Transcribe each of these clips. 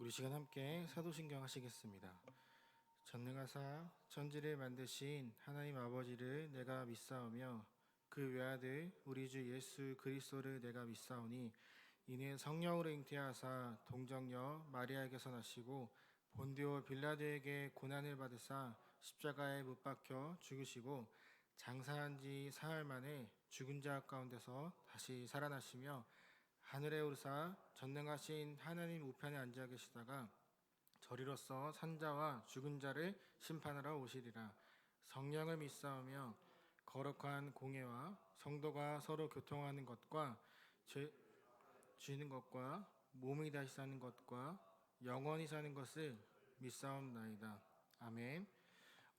우리 시간 함께 사도신경 하시겠습니다. 전능하사 천지를 만드신 하나님 아버지를 내가 믿사오며 그 외아들 우리 주 예수 그리스도를 내가 믿사오니 이는 성령으로 잉태하사 동정녀 마리아에게서 나시고 본디오 빌라도에게 고난을 받으사 십자가에 못 박혀 죽으시고 장사한 지 사흘 만에 죽은 자 가운데서 다시 살아나시며 하늘에 오르사 전능하신 하나님 우편에 앉아 계시다가 저리로서 산자와 죽은 자를 심판하러 오시리라. 성령을 믿사오며 거룩한 공예와 성도가 서로 교통하는 것과 죄 지는 것과 몸이 다시 사는 것과 영원히 사는 것을 믿사옵나이다. 아멘.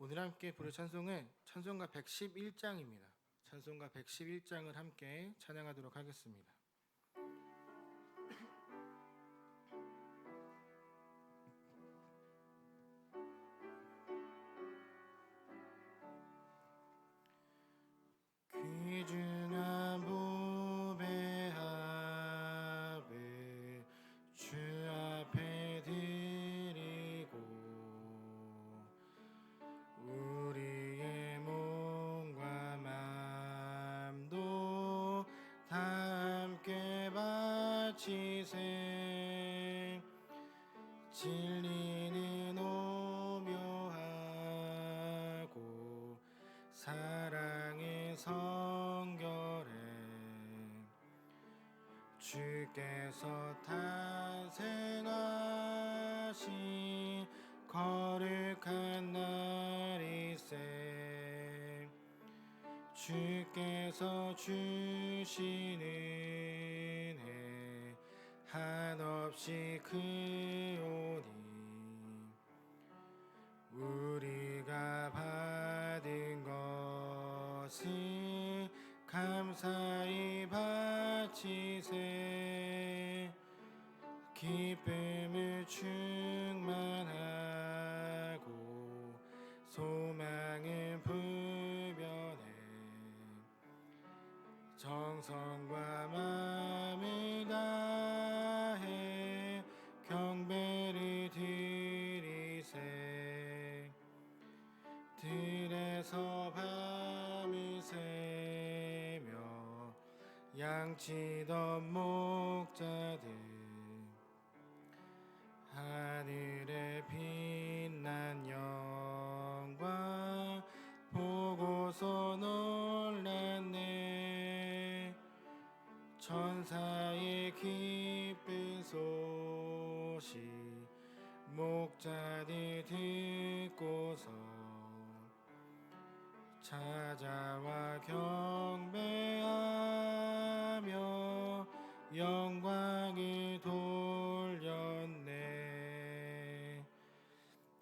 오늘 함께 부를 찬송은 찬송가 111장입니다. 찬송가 111장을 함께 찬양하도록 하겠습니다. 귀중한 보배합을 주 앞에 드리고 우리의 몸과 맘도 다 함께 바치세. 진리는 오묘하고 사랑의 성결에 주께서 탄생하신 거룩한 날이세. 주께서 주시는 은혜 한없이 크오니 우리가 받은 것을 감사히 바치세. 기쁨을 충만하고 소망은 불변해 정성과 마음을 다해 경배를 드리세. 들에서 밤을 새며 양치던 목자들 하늘에 빛난 영광 보고서 놀랐네. 천사의 기쁜 소식 목자들 듣고서 찾아와 경배하며 영광을 돌렸네.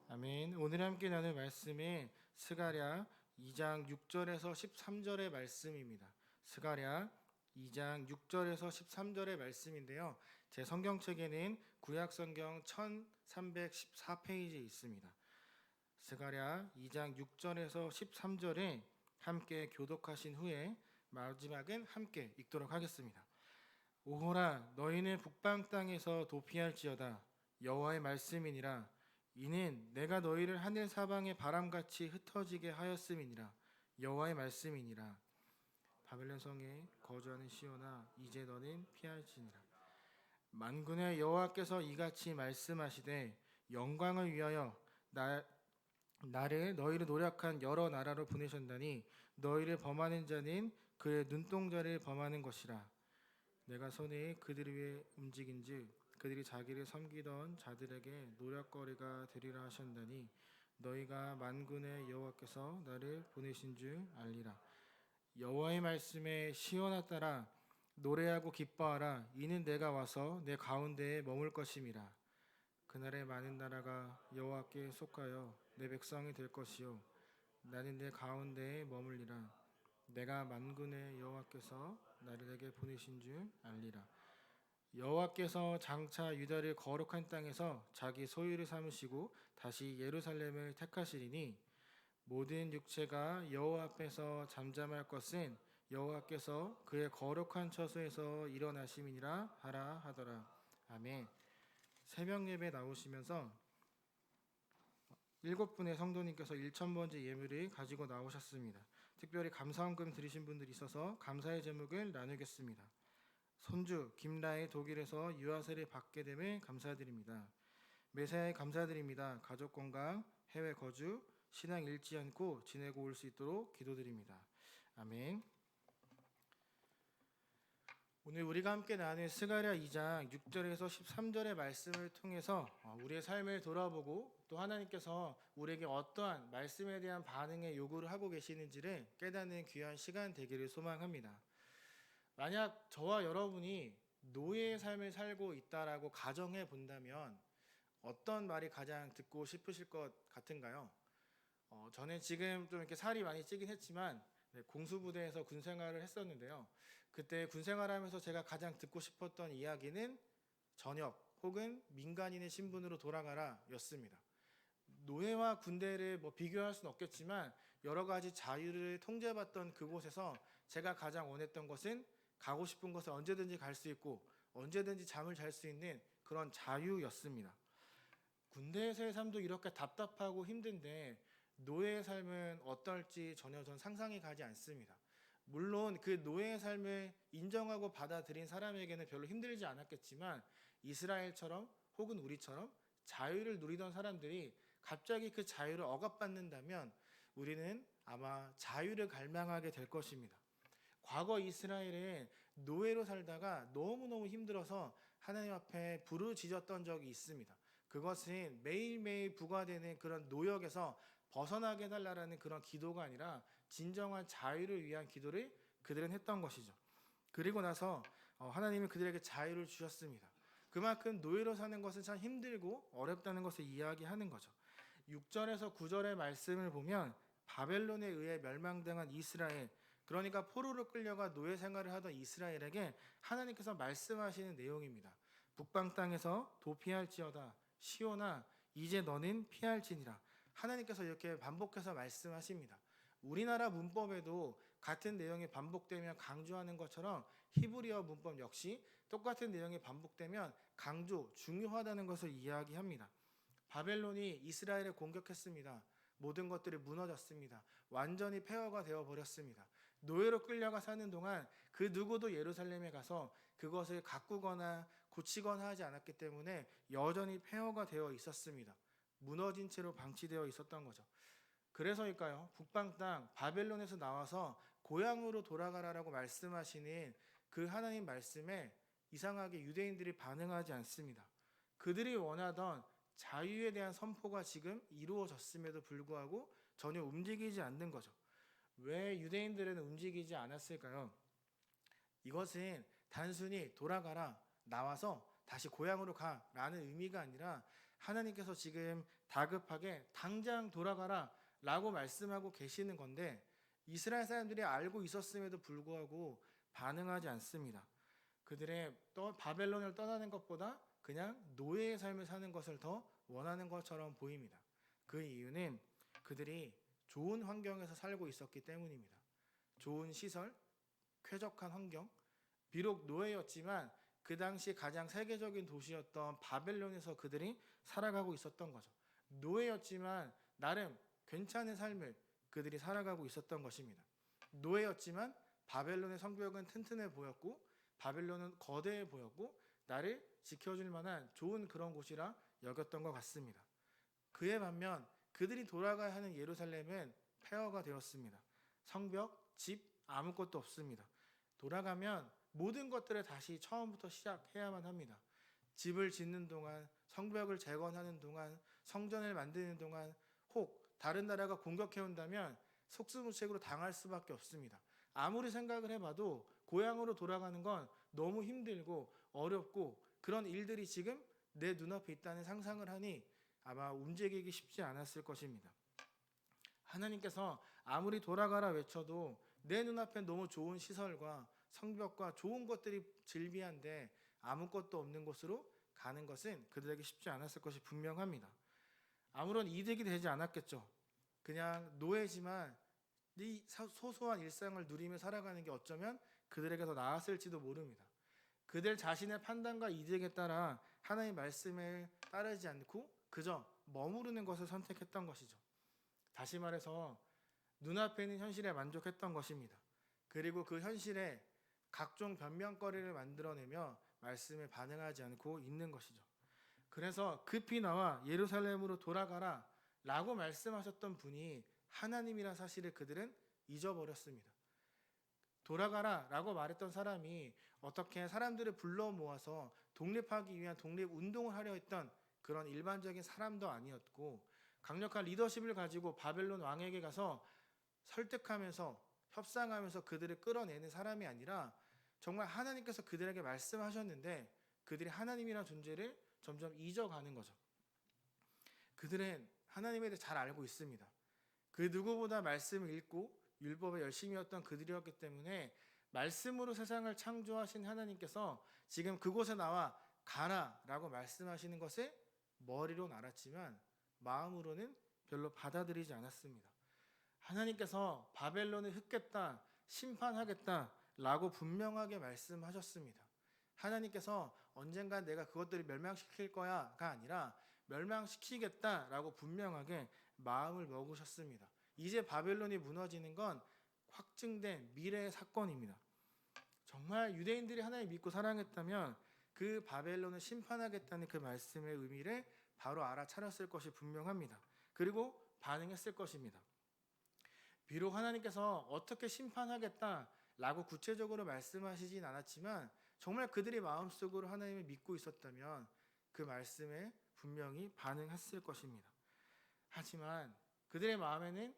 아멘. 오늘 함께 나눌 말씀은 스가랴 2장 6절에서 13절의 말씀입니다. 스가랴 2장 6절에서 13절의 말씀인데요. 제 성경책에는 구약성경 1314페이지에 있습니다. 스가랴 2장 6절에서 13절에 함께 교독하신 후에 마지막은 함께 읽도록 하겠습니다. 오호라 너희는 북방 땅에서 도피할지어다. 여호와의 말씀이니라. 이는 내가 너희를 하늘 사방의 바람같이 흩어지게 하였음이니라. 여호와의 말씀이니라. 바벨론 성에 거주하는 시온아 이제 너는 피할지니라. 만군의 여호와께서 이같이 말씀하시되 영광을 위하여 나를 너희를 노력한 여러 나라로 보내셨나니 너희를 범하는 자는 그의 눈동자를 범하는 것이라. 내가 손에 그들을 위해 움직인즉 그들이 자기를 섬기던 자들에게 노략거리가 되리라 하셨나니 너희가 만군의 여호와께서 나를 보내신 줄 알리라. 여호와의 말씀에 시온아 따라 노래하고 기뻐하라. 이는 내가 와서 내 가운데에 머물 것임이라. 그날에 많은 나라가 여호와께 속하여 내 백성이 될 것이요 나는 내 가운데에 머물리라. 내가 만군의 여호와께서 나를 내게 보내신 줄 알리라. 여호와께서 장차 유다를 거룩한 땅에서 자기 소유를 삼으시고 다시 예루살렘을 택하시리니 모든 육체가 여호와 앞에서 잠잠할 것은 여호와께서 그의 거룩한 처소에서 일어나심이니라 하라 하더라. 아멘. 새벽 예배 나오시면서 7분의 성도님께서 1,000번째 예물을 가지고 나오셨습니다. 특별히 감사원금 드리신 분들이 있어서 감사의 제목을 나누겠습니다. 손주 김라의 독일에서 유아세를 받게 됨을 감사드립니다. 매사에 감사드립니다. 가족 건강, 해외 거주, 신앙 잃지 않고 지내고 올 수 있도록 기도드립니다. 아멘. 오늘 우리가 함께 나눈 스가랴 2장 6절에서 13절의 말씀을 통해서 우리의 삶을 돌아보고 또 하나님께서 우리에게 어떠한 말씀에 대한 반응의 요구를 하고 계시는지를 깨닫는 귀한 시간 되기를 소망합니다. 만약 저와 여러분이 노예의 삶을 살고 있다라고 가정해 본다면 어떤 말이 가장 듣고 싶으실 것 같은가요? 저는 지금 좀 이렇게 살이 많이 찌긴 했지만 공수부대에서 군 생활을 했었는데요. 그때 군 생활하면서 제가 가장 듣고 싶었던 이야기는 전역 혹은 민간인의 신분으로 돌아가라 였습니다. 노예와 군대를 비교할 수는 없겠지만 여러 가지 자유를 통제받던 그곳에서 제가 가장 원했던 것은 가고 싶은 곳에 언제든지 갈 수 있고 언제든지 잠을 잘 수 있는 그런 자유였습니다. 군대에서의 삶도 이렇게 답답하고 힘든데 노예의 삶은 어떨지 전혀 전 상상이 가지 않습니다. 물론 그 노예의 삶을 인정하고 받아들인 사람에게는 별로 힘들지 않았겠지만 이스라엘처럼 혹은 우리처럼 자유를 누리던 사람들이 갑자기 그 자유를 억압받는다면 우리는 아마 자유를 갈망하게 될 것입니다. 과거 이스라엘은 노예로 살다가 너무너무 힘들어서 하나님 앞에 부르짖었던 적이 있습니다. 그것은 매일매일 부과되는 그런 노역에서 벗어나게 해달라는 그런 기도가 아니라 진정한 자유를 위한 기도를 그들은 했던 것이죠. 그리고 나서 하나님은 그들에게 자유를 주셨습니다. 그만큼 노예로 사는 것은 참 힘들고 어렵다는 것을 이야기하는 거죠. 6절에서 9절의 말씀을 보면 바벨론에 의해 멸망당한 이스라엘, 그러니까 포로로 끌려가 노예 생활을 하던 이스라엘에게 하나님께서 말씀하시는 내용입니다. 북방 땅에서 도피할지어다 시온아 이제 너는 피할지니라. 하나님께서 이렇게 반복해서 말씀하십니다. 우리나라 문법에도 같은 내용이 반복되면 강조하는 것처럼 히브리어 문법 역시 똑같은 내용이 반복되면 강조, 중요하다는 것을 이야기합니다. 바벨론이 이스라엘을 공격했습니다. 모든 것들이 무너졌습니다. 완전히 폐허가 되어버렸습니다. 노예로 끌려가 사는 동안 그 누구도 예루살렘에 가서 그것을 가꾸거나 고치거나 하지 않았기 때문에 여전히 폐허가 되어 있었습니다. 무너진 채로 방치되어 있었던 거죠. 그래서일까요? 북방 땅 바벨론에서 나와서 고향으로 돌아가라라고 말씀하시는 그 하나님 말씀에 이상하게 유대인들이 반응하지 않습니다. 그들이 원하던 자유에 대한 선포가 지금 이루어졌음에도 불구하고 전혀 움직이지 않는 거죠. 왜 유대인들은 움직이지 않았을까요? 이것은 단순히 돌아가라, 나와서 다시 고향으로 가라는 의미가 아니라 하나님께서 지금 다급하게 당장 돌아가라 라고 말씀하고 계시는 건데 이스라엘 사람들이 알고 있었음에도 불구하고 반응하지 않습니다. 그들의 바벨론을 떠나는 것보다 그냥 노예의 삶을 사는 것을 더 원하는 것처럼 보입니다. 그 이유는 그들이 좋은 환경에서 살고 있었기 때문입니다. 좋은 시설, 쾌적한 환경, 비록 노예였지만 그 당시 가장 세계적인 도시였던 바벨론에서 그들이 살아가고 있었던 거죠. 노예였지만 나름 괜찮은 삶을 그들이 살아가고 있었던 것입니다. 노예였지만 바벨론의 성벽은 튼튼해 보였고 바벨론은 거대해 보였고 나를 지켜줄 만한 좋은 그런 곳이라 여겼던 것 같습니다. 그에 반면 그들이 돌아가야 하는 예루살렘은 폐허가 되었습니다. 성벽, 집 아무것도 없습니다. 돌아가면 모든 것들을 다시 처음부터 시작해야만 합니다. 집을 짓는 동안, 성벽을 재건하는 동안, 성전을 만드는 동안 혹 다른 나라가 공격해온다면 속수무책으로 당할 수밖에 없습니다. 아무리 생각을 해봐도 고향으로 돌아가는 건 너무 힘들고 어렵고 그런 일들이 지금 내 눈앞에 있다는 상상을 하니 아마 움직이기 쉽지 않았을 것입니다. 하나님께서 아무리 돌아가라 외쳐도 내 눈앞에 너무 좋은 시설과 성벽과 좋은 것들이 즐비한데 아무것도 없는 곳으로 가는 것은 그들에게 쉽지 않았을 것이 분명합니다. 아무런 이득이 되지 않았겠죠. 그냥 노예지만 이 소소한 일상을 누리며 살아가는 게 어쩌면 그들에게 더 나았을지도 모릅니다. 그들 자신의 판단과 이득에 따라 하나님의 말씀에 따르지 않고 그저 머무르는 것을 선택했던 것이죠. 다시 말해서 눈앞에 있는 현실에 만족했던 것입니다. 그리고 그 현실에 각종 변명거리를 만들어내며 말씀에 반응하지 않고 있는 것이죠. 그래서 급히 나와 예루살렘으로 돌아가라 라고 말씀하셨던 분이 하나님이란 사실을 그들은 잊어버렸습니다. 돌아가라 라고 말했던 사람이 어떻게 사람들을 불러 모아서 독립하기 위한 독립운동을 하려 했던 그런 일반적인 사람도 아니었고, 강력한 리더십을 가지고 바벨론 왕에게 가서 설득하면서 협상하면서 그들을 끌어내는 사람이 아니라 정말 하나님께서 그들에게 말씀하셨는데 그들이 하나님이라는 존재를 점점 잊어가는 거죠. 그들은 하나님에 대해 잘 알고 있습니다. 그 누구보다 말씀을 읽고 율법에 열심이었던 그들이었기 때문에 말씀으로 세상을 창조하신 하나님께서 지금 그곳에 나와 가라 라고 말씀하시는 것을 머리로는 알았지만 마음으로는 별로 받아들이지 않았습니다. 하나님께서 바벨론을 흩겠다, 심판하겠다 라고 분명하게 말씀하셨습니다. 하나님께서 언젠가 내가 그것들을 멸망시킬 거야가 아니라 멸망시키겠다 라고 분명하게 마음을 먹으셨습니다. 이제 바벨론이 무너지는 건 확증된 미래의 사건입니다. 정말 유대인들이 하나님 믿고 사랑했다면 그 바벨론을 심판하겠다는 그 말씀의 의미를 바로 알아차렸을 것이 분명합니다. 그리고 반응했을 것입니다. 비록 하나님께서 어떻게 심판하겠다라고 구체적으로 말씀하시진 않았지만 정말 그들이 마음속으로 하나님을 믿고 있었다면 그 말씀에 분명히 반응했을 것입니다. 하지만 그들의 마음에는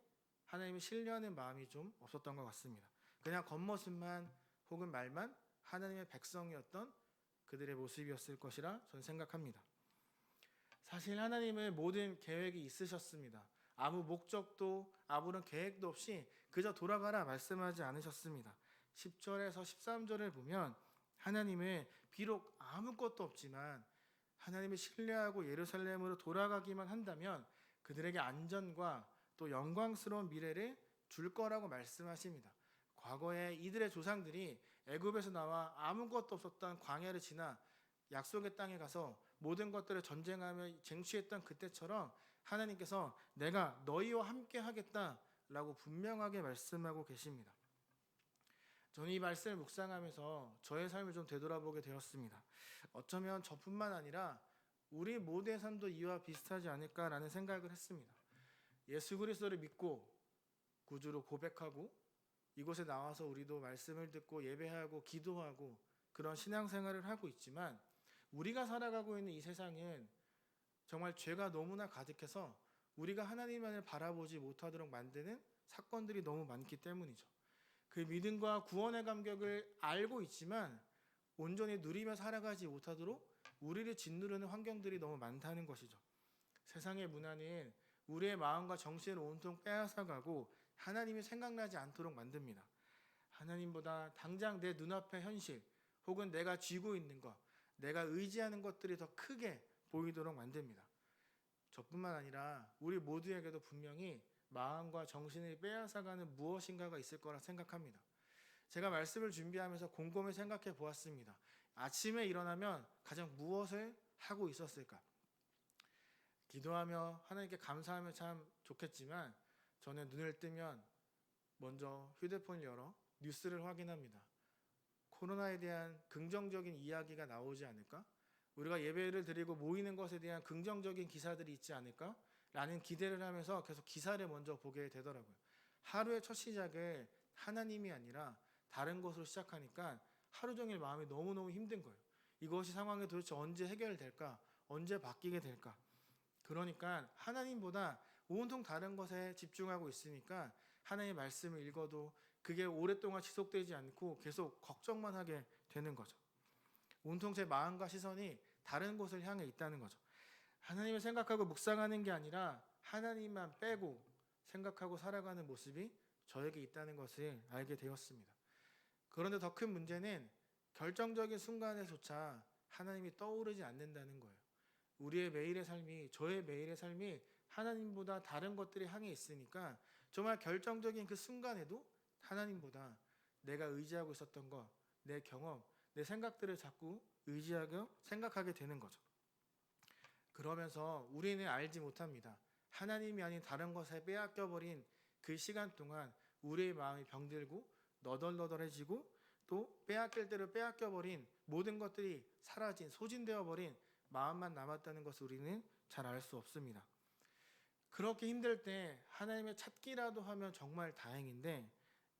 하나님을 신뢰하는 마음이 좀 없었던 것 같습니다. 그냥 겉모습만 혹은 말만 하나님의 백성이었던 그들의 모습이었을 것이라 저는 생각합니다. 사실 하나님은 모든 계획이 있으셨습니다. 아무 목적도 아무런 계획도 없이 그저 돌아가라 말씀하지 않으셨습니다. 10절에서 13절을 보면 하나님은 비록 아무것도 없지만 하나님을 신뢰하고 예루살렘으로 돌아가기만 한다면 그들에게 안전과 또 영광스러운 미래를 줄 거라고 말씀하십니다. 과거에 이들의 조상들이 애굽에서 나와 아무것도 없었던 광야를 지나 약속의 땅에 가서 모든 것들을 전쟁하며 쟁취했던 그때처럼 하나님께서 내가 너희와 함께 하겠다라고 분명하게 말씀하고 계십니다. 저는 이 말씀을 묵상하면서 저의 삶을 좀 되돌아보게 되었습니다. 어쩌면 저뿐만 아니라 우리 모두의 삶도 이와 비슷하지 않을까라는 생각을 했습니다. 예수 그리스도를 믿고 구주로 고백하고 이곳에 나와서 우리도 말씀을 듣고 예배하고 기도하고 그런 신앙생활을 하고 있지만 우리가 살아가고 있는 이 세상은 정말 죄가 너무나 가득해서 우리가 하나님만을 바라보지 못하도록 만드는 사건들이 너무 많기 때문이죠. 그 믿음과 구원의 감격을 알고 있지만 온전히 누리며 살아가지 못하도록 우리를 짓누르는 환경들이 너무 많다는 것이죠. 세상의 문화는 우리의 마음과 정신을 온통 빼앗아가고 하나님이 생각나지 않도록 만듭니다. 하나님보다 당장 내 눈앞의 현실 혹은 내가 쥐고 있는 것, 내가 의지하는 것들이 더 크게 보이도록 만듭니다. 저뿐만 아니라 우리 모두에게도 분명히 마음과 정신을 빼앗아가는 무엇인가가 있을 거라 생각합니다. 제가 말씀을 준비하면서 곰곰이 생각해 보았습니다. 아침에 일어나면 가장 무엇을 하고 있었을까? 기도하며 하나님께 감사하면 참 좋겠지만 저는 눈을 뜨면 먼저 휴대폰을 열어 뉴스를 확인합니다. 코로나에 대한 긍정적인 이야기가 나오지 않을까? 우리가 예배를 드리고 모이는 것에 대한 긍정적인 기사들이 있지 않을까? 라는 기대를 하면서 계속 기사를 먼저 보게 되더라고요. 하루의 첫 시작을 하나님이 아니라 다른 것으로 시작하니까 하루 종일 마음이 너무너무 힘든 거예요. 이것이 상황이 도대체 언제 해결될까? 언제 바뀌게 될까? 그러니까 하나님보다 온통 다른 것에 집중하고 있으니까 하나님의 말씀을 읽어도 그게 오랫동안 지속되지 않고 계속 걱정만 하게 되는 거죠. 온통 제 마음과 시선이 다른 곳을 향해 있다는 거죠. 하나님을 생각하고 묵상하는 게 아니라 하나님만 빼고 생각하고 살아가는 모습이 저에게 있다는 것을 알게 되었습니다. 그런데 더 큰 문제는 결정적인 순간에조차 하나님이 떠오르지 않는다는 거예요. 우리의 매일의 삶이, 저의 매일의 삶이 하나님보다 다른 것들이 향해 있으니까 정말 결정적인 그 순간에도 하나님보다 내가 의지하고 있었던 것, 내 경험, 내 생각들을 자꾸 의지하고 생각하게 되는 거죠. 그러면서 우리는 알지 못합니다. 하나님이 아닌 다른 것에 빼앗겨버린 그 시간 동안 우리의 마음이 병들고 너덜너덜해지고 또 빼앗길 대로 빼앗겨버린 모든 것들이 사라진 소진되어버린 마음만 남았다는 것을 우리는 잘 알 수 없습니다. 그렇게 힘들 때 하나님의 찾기라도 하면 정말 다행인데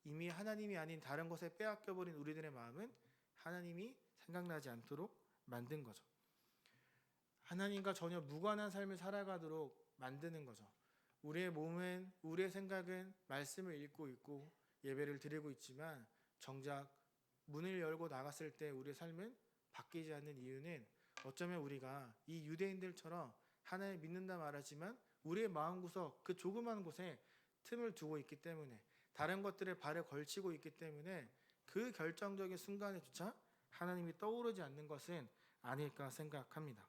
이미 하나님이 아닌 다른 것에 빼앗겨버린 우리들의 마음은 하나님이 생각나지 않도록 만든 거죠. 하나님과 전혀 무관한 삶을 살아가도록 만드는 거죠. 우리의 몸은, 우리의 생각은 말씀을 읽고 있고 예배를 드리고 있지만 정작 문을 열고 나갔을 때 우리의 삶은 바뀌지 않는 이유는 어쩌면 우리가 이 유대인들처럼 하나님을 믿는다 말하지만 우리의 마음구석 그 조그만 곳에 틈을 두고 있기 때문에, 다른 것들에 발을 걸치고 있기 때문에 그 결정적인 순간에조차 하나님이 떠오르지 않는 것은 아닐까 생각합니다.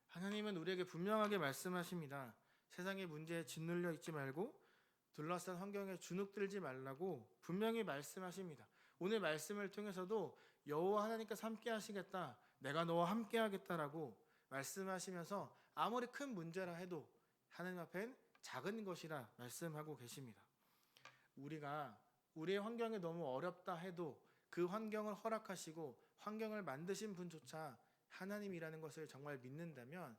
하나님은 우리에게 분명하게 말씀하십니다. 세상의 문제에 짓눌려 있지 말고 둘러싼 환경에 주눅들지 말라고 분명히 말씀하십니다. 오늘 말씀을 통해서도 여호와 하나님께서 함께 하시겠다, 내가 너와 함께 하겠다라고 말씀하시면서 아무리 큰 문제라 해도 하나님 앞엔 작은 것이라 말씀하고 계십니다. 우리가 우리의 환경이 너무 어렵다 해도 그 환경을 허락하시고 환경을 만드신 분조차 하나님이라는 것을 정말 믿는다면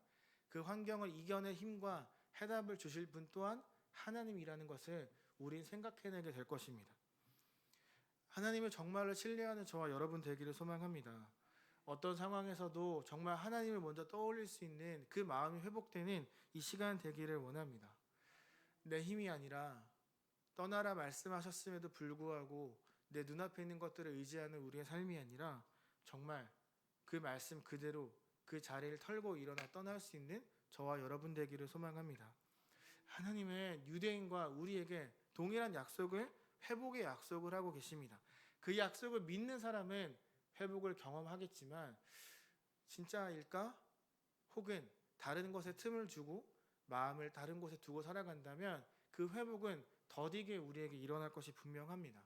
그 환경을 이겨낼 힘과 해답을 주실 분 또한 하나님이라는 것을 우린 생각해내게 될 것입니다. 하나님을 정말로 신뢰하는 저와 여러분 되기를 소망합니다. 어떤 상황에서도 정말 하나님을 먼저 떠올릴 수 있는 그 마음이 회복되는 이 시간 되기를 원합니다. 내 힘이 아니라 떠나라 말씀하셨음에도 불구하고 내 눈앞에 있는 것들을 의지하는 우리의 삶이 아니라 정말 그 말씀 그대로 그 자리를 털고 일어나 떠날 수 있는 저와 여러분 되기를 소망합니다. 하나님은 유대인과 우리에게 동일한 약속을, 회복의 약속을 하고 계십니다. 그 약속을 믿는 사람은 회복을 경험하겠지만 진짜일까? 혹은 다른 것에 틈을 주고 마음을 다른 곳에 두고 살아간다면 그 회복은 더디게 우리에게 일어날 것이 분명합니다.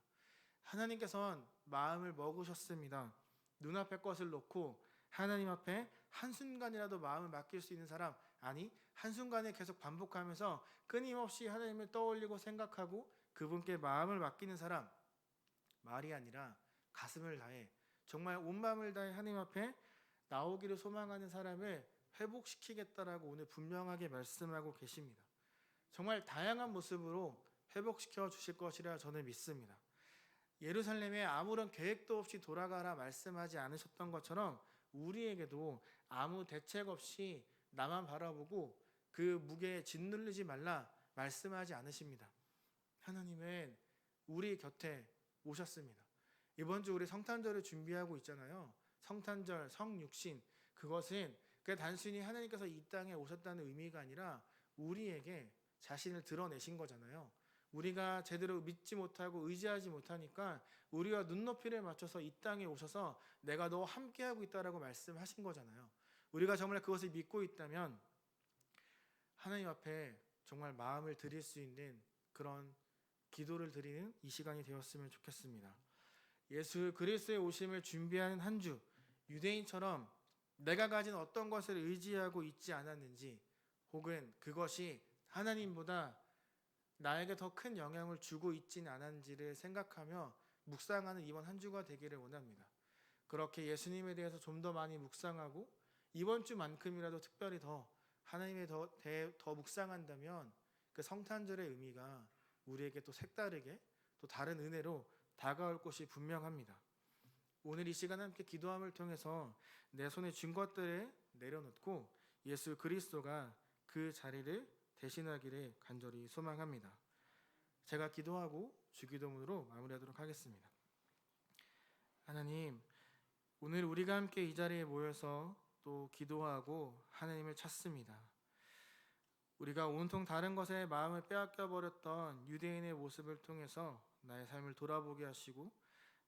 하나님께서는 마음을 먹으셨습니다. 눈앞의 것을 놓고 하나님 앞에 한순간이라도 마음을 맡길 수 있는 사람, 아니 한순간에 계속 반복하면서 끊임없이 하나님을 떠올리고 생각하고 그분께 마음을 맡기는 사람, 말이 아니라 가슴을 다해 정말 온 마음을 다해 하나님 앞에 나오기를 소망하는 사람을 회복시키겠다라고 오늘 분명하게 말씀하고 계십니다. 정말 다양한 모습으로 회복시켜 주실 것이라 저는 믿습니다. 예루살렘에 아무런 계획도 없이 돌아가라 말씀하지 않으셨던 것처럼 우리에게도 아무 대책 없이 나만 바라보고 그 무게에 짓누르지 말라 말씀하지 않으십니다. 하나님은 우리 곁에 오셨습니다. 이번 주 우리 성탄절을 준비하고 있잖아요. 성탄절, 성육신, 그것은 그 단순히 하나님께서 이 땅에 오셨다는 의미가 아니라 우리에게 자신을 드러내신 거잖아요. 우리가 제대로 믿지 못하고 의지하지 못하니까 우리와 눈높이를 맞춰서 이 땅에 오셔서 내가 너와 함께하고 있다라고 말씀하신 거잖아요. 우리가 정말 그것을 믿고 있다면 하나님 앞에 정말 마음을 드릴 수 있는 그런 기도를 드리는 이 시간이 되었으면 좋겠습니다. 예수 그리스도의 오심을 준비하는 한 주, 유대인처럼 내가 가진 어떤 것을 의지하고 있지 않았는지, 혹은 그것이 하나님보다 나에게 더 큰 영향을 주고 있진 않았는지를 생각하며 묵상하는 이번 한 주가 되기를 원합니다. 그렇게 예수님에 대해서 좀 더 많이 묵상하고 이번 주만큼이라도 특별히 더 하나님에 더 묵상한다면 그 성탄절의 의미가 우리에게 또 색다르게 또 다른 은혜로 다가올 것이 분명합니다. 오늘 이 시간 함께 기도함을 통해서 내 손에 쥔 것들을 내려놓고 예수 그리스도가 그 자리를 대신하기를 간절히 소망합니다. 제가 기도하고 주기도문으로 마무리하도록 하겠습니다. 하나님, 오늘 우리가 함께 이 자리에 모여서 또 기도하고 하나님을 찾습니다. 우리가 온통 다른 것에 마음을 빼앗겨 버렸던 유대인의 모습을 통해서 나의 삶을 돌아보게 하시고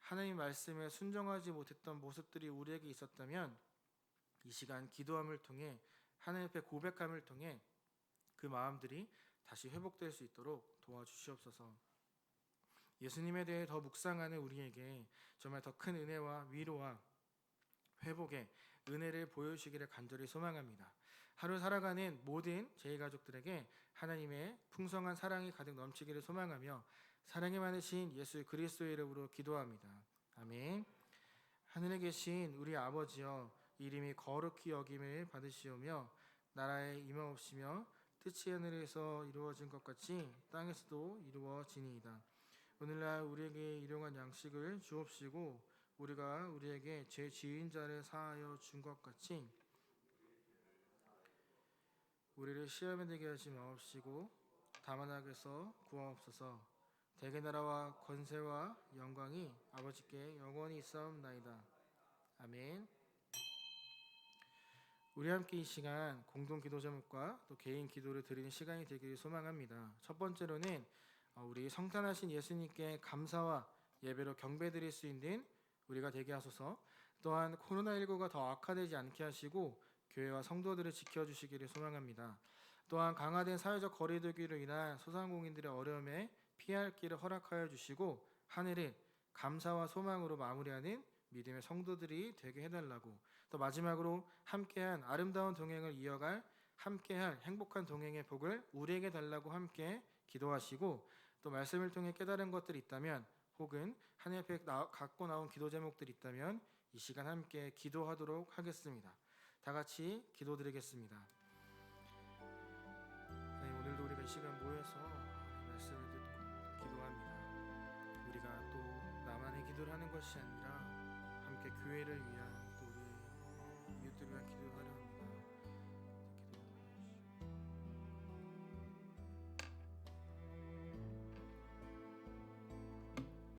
하나님 말씀에 순종하지 못했던 모습들이 우리에게 있었다면 이 시간 기도함을 통해 하나님 앞에 고백함을 통해 그 마음들이 다시 회복될 수 있도록 도와주시옵소서. 예수님에 대해 더 묵상하는 우리에게 정말 더 큰 은혜와 위로와 회복의 은혜를 보여주시기를 간절히 소망합니다. 하루 살아가는 모든 제 가족들에게 하나님의 풍성한 사랑이 가득 넘치기를 소망하며 사랑이 많으신 예수 그리스도의 이름으로 기도합니다. 아멘. 하늘에 계신 우리 아버지여, 이름이 거룩히 여김을 받으시오며 나라의 임하옵시며 뜻이 하늘에서 이루어진 것 같이 땅에서도 이루어지니이다. 오늘날 우리에게 일용할 양식을 주옵시고 우리가 우리에게 죄 지은 자를 사하여 준 것 같이 우리를 시험에 들게 하지 마옵시고 다만 악에서 구하옵소서. 대개 나라와 권세와 영광이 아버지께 영원히 있사옵나이다. 아멘. 우리 함께 이 시간 공동 기도 제목과 또 개인 기도를 드리는 시간이 되기를 소망합니다. 첫 번째로는 우리 성탄하신 예수님께 감사와 예배로 경배드릴 수 있는 우리가 되게 하소서. 또한 코로나19가 더 악화되지 않게 하시고 교회와 성도들을 지켜주시기를 소망합니다. 또한 강화된 사회적 거리두기로 인한 소상공인들의 어려움에 피할 길을 허락하여 주시고 한 해를 감사와 소망으로 마무리하는 믿음의 성도들이 되게 해달라고, 또 마지막으로 함께한 아름다운 동행을 이어갈 함께할 행복한 동행의 복을 우리에게 달라고 함께 기도하시고, 또 말씀을 통해 깨달은 것들이 있다면 혹은 하나님 앞에 갖고 나온 기도 제목들이 있다면 이 시간 함께 기도하도록 하겠습니다. 다 같이 기도드리겠습니다. 네, 오늘도 우리가 이 시간 모여서 말씀을 듣고 기도합니다. 우리가 또 나만의 기도를 하는 것이 아니라 함께 교회를 위한